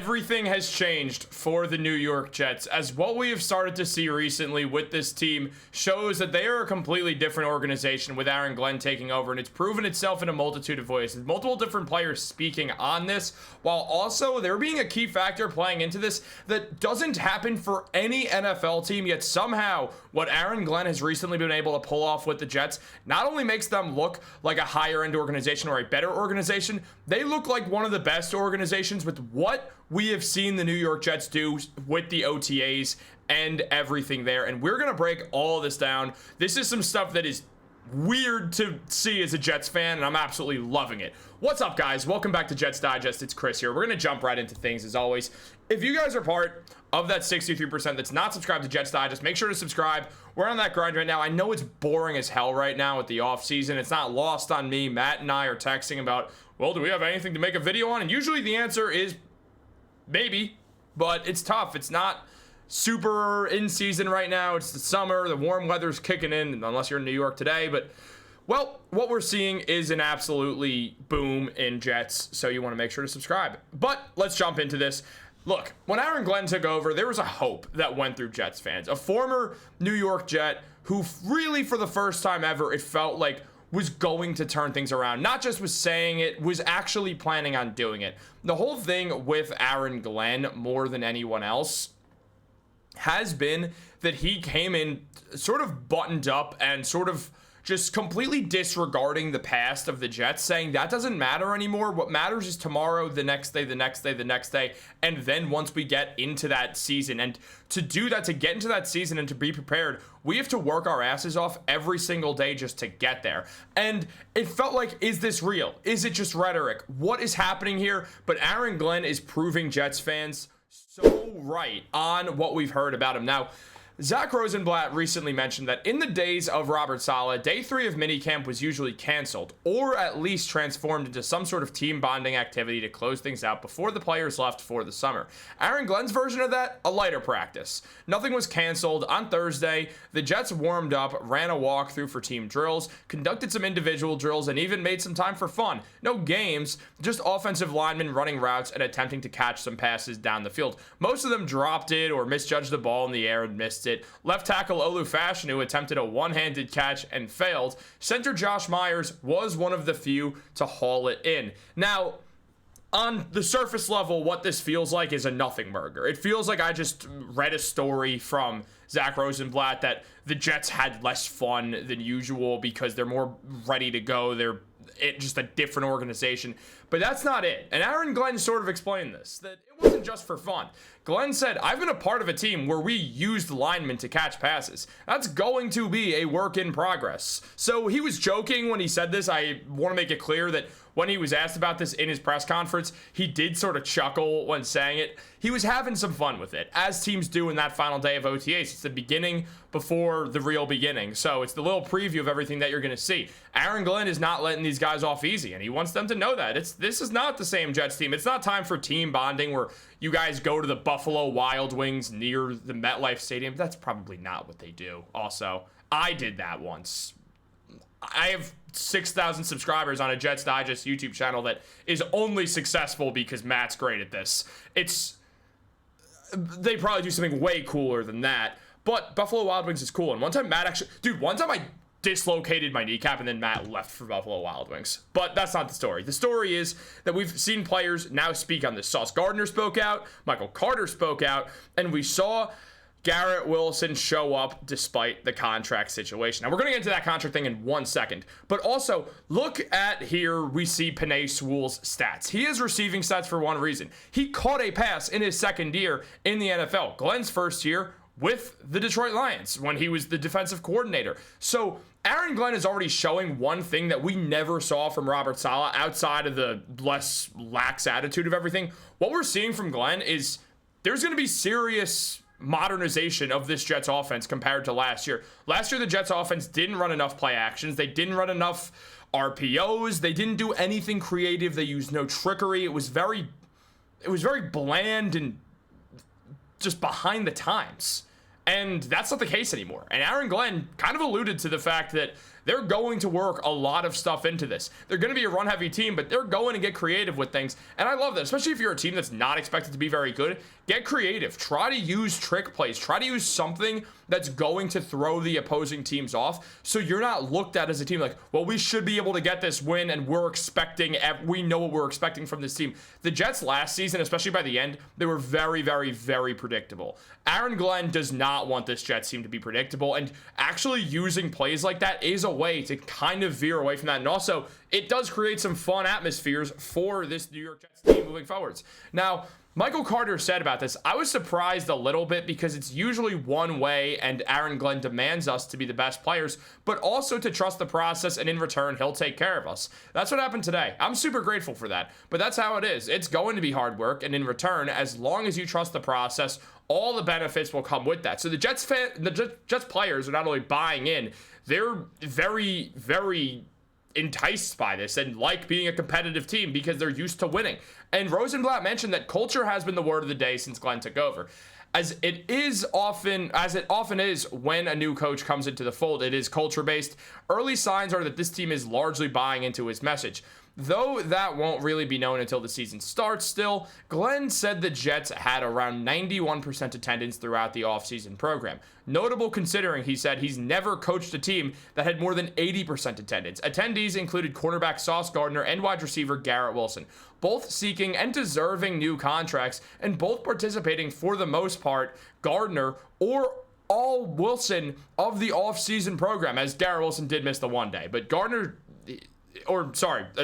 Everything has changed for the New York Jets, as what we have started to see recently with this team shows that they are a completely different organization with Aaron Glenn taking over, and it's proven itself in a multitude of ways. Multiple different players speaking on this, while also there being a key factor playing into this that doesn't happen for any NFL team, yet somehow what Aaron Glenn has recently been able to pull off with the Jets not only makes them look like a higher end organization or a better organization, they look like one of the best organizations with what we have seen the New York Jets do with the OTAs and everything there. And we're going to break all this down. This is some stuff that is weird to see as a Jets fan, and I'm absolutely loving it. What's up, guys? Welcome back to Jets Digest. It's Chris here. We're going to jump right into things as always. If you guys are part of that 63% that's not subscribed to Jets Digest, make sure to subscribe. We're on that grind right now. I know it's boring as hell right now with the offseason. It's not lost on me. Matt and I are texting about, well, do we have anything to make a video on? And usually the answer is maybe, but it's tough. It's not super in season right now. It's the summer. The warm weather's kicking in, unless you're in New York today. But, well, what we're seeing is an absolutely boom in Jets, so you want to make sure to subscribe. But let's jump into this. Look, when Aaron Glenn took over, there was a hope that went through Jets fans. A former New York Jet who really, for the first time ever, it felt like was going to turn things around. Not just was saying it, was actually planning on doing it. The whole thing with Aaron Glenn, more than anyone else, has been that he came in sort of buttoned up and sort of just completely disregarding the past of the Jets, saying that doesn't matter anymore. What matters is tomorrow, the next day, the next day, the next day, and then once we get into that season. And to do that, to get into that season and to be prepared, we have to work our asses off every single day just to get there. And it felt like, is this real? Is it just rhetoric? What is happening here? But Aaron Glenn is proving Jets fans so right on what we've heard about him. Now, Zach Rosenblatt recently mentioned that in the days of Robert Saleh, day 3 of minicamp was usually canceled or at least transformed into some sort of team bonding activity to close things out before the players left for the summer. Aaron Glenn's version of that, a lighter practice. Nothing was canceled. On Thursday, the Jets warmed up, ran a walkthrough for team drills, conducted some individual drills, and even made some time for fun. No games, just offensive linemen running routes and attempting to catch some passes down the field. Most of them dropped it or misjudged the ball in the air and missed it. Left tackle Olu Fashanu attempted a one-handed catch and failed. Center Josh Myers was one of the few to haul it in. Now, on the surface level, what this feels like is a nothing burger. It feels like I just read a story from Zach Rosenblatt that the Jets had less fun than usual because they're more ready to go. They're just a different organization. But that's not it. And Aaron Glenn sort of explained this, that it wasn't just for fun. Glenn said, I've been a part of a team where we used linemen to catch passes. That's going to be a work in progress. So he was joking when he said this. I want to make it clear that when he was asked about this in his press conference, he did sort of chuckle when saying it. He was having some fun with it, as teams do in that final day of OTAs. It's the beginning before the real beginning. So it's the little preview of everything that you're going to see. Aaron Glenn is not letting these guys off easy, and he wants them to know that. This is not the same Jets team. It's not time for team bonding where you guys go to the Buffalo Wild Wings near the MetLife Stadium. That's probably not what they do. Also, I did that once. I have 6,000 subscribers on a Jets Digest YouTube channel that is only successful because Matt's great at this. They probably do something way cooler than that, but Buffalo Wild Wings is cool. And one time I dislocated my kneecap and then Matt left for Buffalo Wild Wings. But that's not the story. The story is that we've seen players now speak on this. Sauce Gardner spoke out, Michael Carter spoke out, and we saw Garrett Wilson show up despite the contract situation. Now, we're going to get into that contract thing in 1 second. But also, look at here, we see Penei Sewell's stats. He is receiving stats for one reason. He caught a pass in his second year in the NFL. Glenn's first year with the Detroit Lions when he was the defensive coordinator. So Aaron Glenn is already showing one thing that we never saw from Robert Saleh outside of the less lax attitude of everything. What we're seeing from Glenn is there's going to be serious modernization of this Jets offense compared to last year. Last year, the Jets offense didn't run enough play actions. They didn't run enough RPOs. They didn't do anything creative. They used no trickery. It was very bland and just behind the times. And that's not the case anymore. And Aaron Glenn kind of alluded to the fact that they're going to work a lot of stuff into this. They're going to be a run-heavy team, but they're going to get creative with things. And I love that, especially if you're a team that's not expected to be very good. Get creative. Try to use trick plays. Try to use something that's going to throw the opposing teams off, so you're not looked at as a team like, well, we should be able to get this win, and we know what we're expecting from this team. The Jets last season, especially by the end, they were very, very, very predictable. Aaron Glenn does not want this Jets team to be predictable, and actually using plays like that is a way to kind of veer away from that. And also, it does create some fun atmospheres for this New York Jets team moving forwards. Now, Michael Carter said about this, I was surprised a little bit because it's usually one way and Aaron Glenn demands us to be the best players, but also to trust the process, and in return, he'll take care of us. That's what happened today. I'm super grateful for that, but that's how it is. It's going to be hard work, and in return, as long as you trust the process, all the benefits will come with that. So the Jets players are not only buying in, they're very, very enticed by this and like being a competitive team because they're used to winning. And Rosenblatt mentioned that culture has been the word of the day since Glenn took over. As it often is when a new coach comes into the fold, it is culture based. Early signs are that this team is largely buying into his message. Though that won't really be known until the season starts still, Glenn said the Jets had around 91% attendance throughout the offseason program. Notable considering, he said, he's never coached a team that had more than 80% attendance. Attendees included cornerback Sauce Gardner and wide receiver Garrett Wilson, both seeking and deserving new contracts, and both participating for the most part, Gardner or all Wilson of the offseason program, as Garrett Wilson did miss the one day. But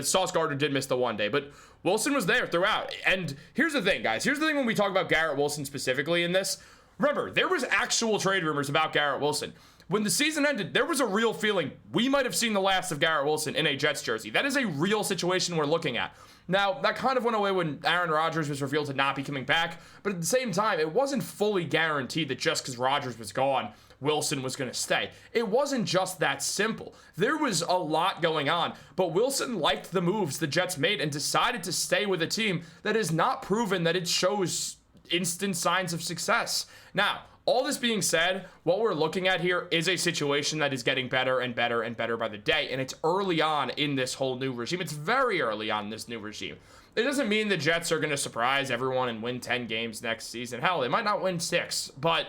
Sauce Gardner did miss the one day, but Wilson was there throughout. And here's the thing, guys. Here's the thing when we talk about Garrett Wilson specifically in this. Remember, there was actual trade rumors about Garrett Wilson. When the season ended, there was a real feeling we might have seen the last of Garrett Wilson in a Jets jersey. That is a real situation we're looking at. Now, that kind of went away when Aaron Rodgers was revealed to not be coming back, but at the same time, it wasn't fully guaranteed that just because Rodgers was gone, Wilson was going to stay. It wasn't just that simple. There was a lot going on, but Wilson liked the moves the Jets made and decided to stay with a team that has not proven that it shows instant signs of success. Now, all this being said, what we're looking at here is a situation that is getting better and better and better by the day, and it's early on in this whole new regime. It's very early on in this new regime. It doesn't mean the Jets are going to surprise everyone and win 10 games next season. Hell, they might not win 6, but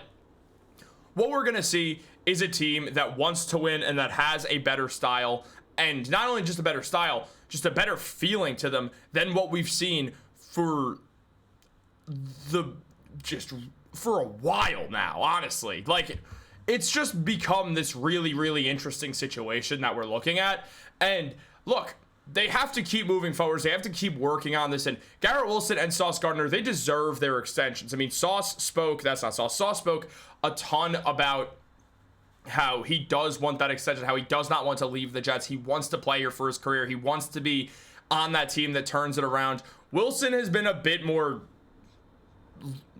what we're going to see is a team that wants to win and that has a better style, and not only just a better style, just a better feeling to them than what we've seen for a while now, honestly. Like, it's just become this really, really interesting situation that we're looking at. And look, they have to keep moving forward. They have to keep working on this. And Garrett Wilson and Sauce Gardner, they deserve their extensions. I mean, Sauce spoke a ton about how he does want that extension, how he does not want to leave the Jets. He wants to play here for his career. He wants to be on that team that turns it around. Wilson has been a bit more,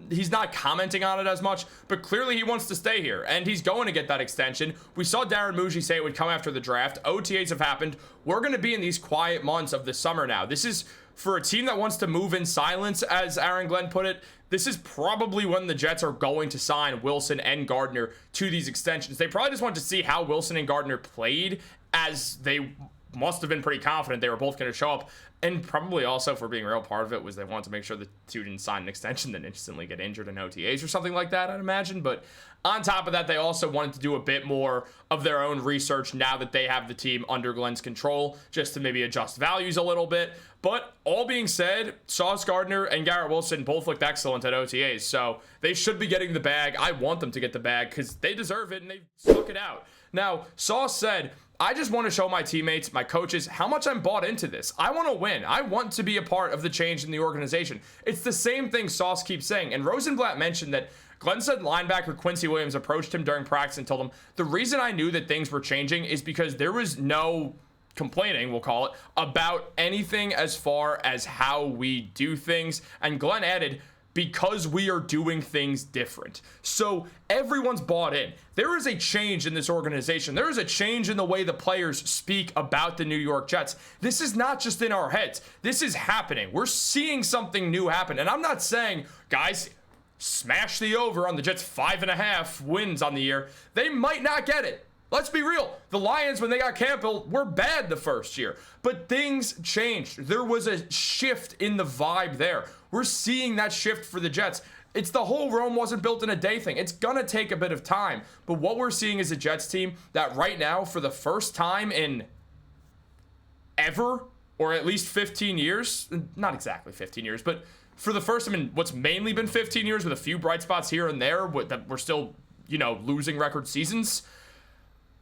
he's not commenting on it as much, but clearly he wants to stay here, and he's going to get that extension. We saw Darren Mougey say it would come after the draft. OTAs have happened. We're going to be in these quiet months of the summer now. This is, for a team that wants to move in silence, as Aaron Glenn put it, this is probably when the Jets are going to sign Wilson and Gardner to these extensions. They probably just want to see how Wilson and Gardner played, as they must have been pretty confident they were both going to show up. And probably also, for being real, part of it was they wanted to make sure the two didn't sign an extension then instantly get injured in OTAs or something like that, I'd imagine. But on top of that, they also wanted to do a bit more of their own research now that they have the team under Glenn's control, just to maybe adjust values a little bit. But all being said, Sauce Gardner and Garrett Wilson both looked excellent at OTAs, so they should be getting the bag. I want them to get the bag because they deserve it and they stuck it out. Now, Sauce said, I just want to show my teammates, my coaches, how much I'm bought into this. I want to win. I want to be a part of the change in the organization. It's the same thing Sauce keeps saying. And Rosenblatt mentioned that Glenn said linebacker Quinnen Williams approached him during practice and told him, the reason I knew that things were changing is because there was no complaining, we'll call it, about anything as far as how we do things. And Glenn added, because we are doing things different. So everyone's bought in. There is a change in this organization. There is a change in the way the players speak about the New York Jets. This is not just in our heads. This is happening. We're seeing something new happen. And I'm not saying, guys, smash the over on the Jets 5.5 wins on the year. They might not get it. Let's be real. The Lions, when they got Campbell, were bad the first year. But things changed. There was a shift in the vibe there. We're seeing that shift for the Jets. It's the whole Rome wasn't built in a day thing. It's going to take a bit of time. But what we're seeing is a Jets team that right now, for the first time in ever, or at least 15 years, not exactly 15 years, but for the first time in what's mainly been 15 years with a few bright spots here and there that we're still, losing record seasons,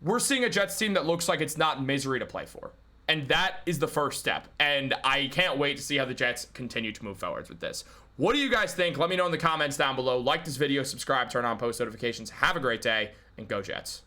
we're seeing a Jets team that looks like it's not misery to play for. And that is the first step. And I can't wait to see how the Jets continue to move forward with this. What do you guys think? Let me know in the comments down below. Like this video, subscribe, turn on post notifications. Have a great day, and go Jets.